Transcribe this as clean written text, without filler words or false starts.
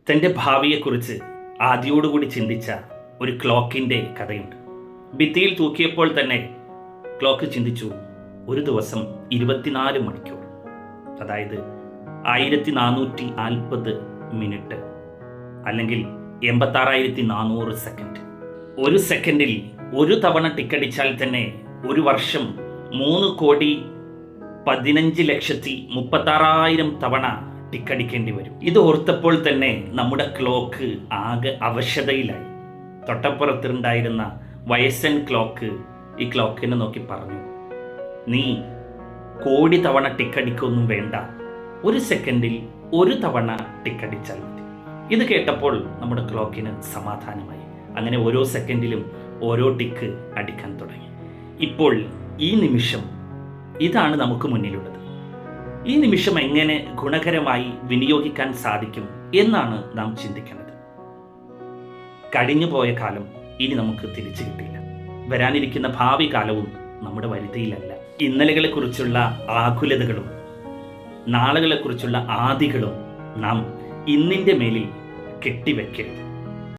തൻ്റെ ഭാവിയെക്കുറിച്ച് ആദിയോടുകൂടി ചിന്തിച്ച ഒരു ക്ലോക്കിൻ്റെ കഥയുണ്ട്. ഭിത്തിയിൽ തൂക്കിയപ്പോൾ തന്നെ ക്ലോക്ക് ചിന്തിച്ചു, ഒരു ദിവസം 24 മണിക്കൂർ, അതായത് 1440 മിനിറ്റ്, അല്ലെങ്കിൽ 86,400 സെക്കൻഡ്. ഒരു സെക്കൻഡിൽ ഒരു തവണ ടിക്കടിച്ചാൽ തന്നെ ഒരു വർഷം 3,15,36,000 തവണ ടിക്കടിക്കേണ്ടി വരും. ഇത് ഓർത്തപ്പോൾ തന്നെ നമ്മുടെ ക്ലോക്ക് ആകെ അവശതയിലായി. തൊട്ടപ്പുറത്തുണ്ടായിരുന്ന വയസ്സൻ ക്ലോക്ക് ഈ ക്ലോക്കിനെ നോക്കി പറഞ്ഞു, നീ കോടി തവണ ടിക്കടിക്കൊന്നും വേണ്ട, ഒരു സെക്കൻഡിൽ ഒരു തവണ ടിക്കടിച്ചാൽ മതി. ഇത് കേട്ടപ്പോൾ നമ്മുടെ ക്ലോക്കിന് സമാധാനമായി. അങ്ങനെ ഓരോ സെക്കൻഡിലും ഓരോ ടിക്ക് അടിക്കാൻ തുടങ്ങി. ഇപ്പോൾ ഈ നിമിഷം ഇതാണ് നമുക്ക് മുന്നിലുള്ളത്. ഈ നിമിഷം എങ്ങനെ ഗുണകരമായി വിനിയോഗിക്കാൻ സാധിക്കും എന്നാണ് നാം ചിന്തിക്കുന്നത്. കഴിഞ്ഞുപോയ കാലം ഇനി നമുക്ക് തിരിച്ചു കിട്ടില്ല. വരാനിരിക്കുന്ന ഭാവി കാലവും നമ്മുടെ വരുതിയിലല്ല. ഇന്നലകളെക്കുറിച്ചുള്ള ആകുലതകളും നാളുകളെക്കുറിച്ചുള്ള ആദികളും നാം ഇന്നിൻ്റെ മേലിൽ കെട്ടിവെക്കരുത്.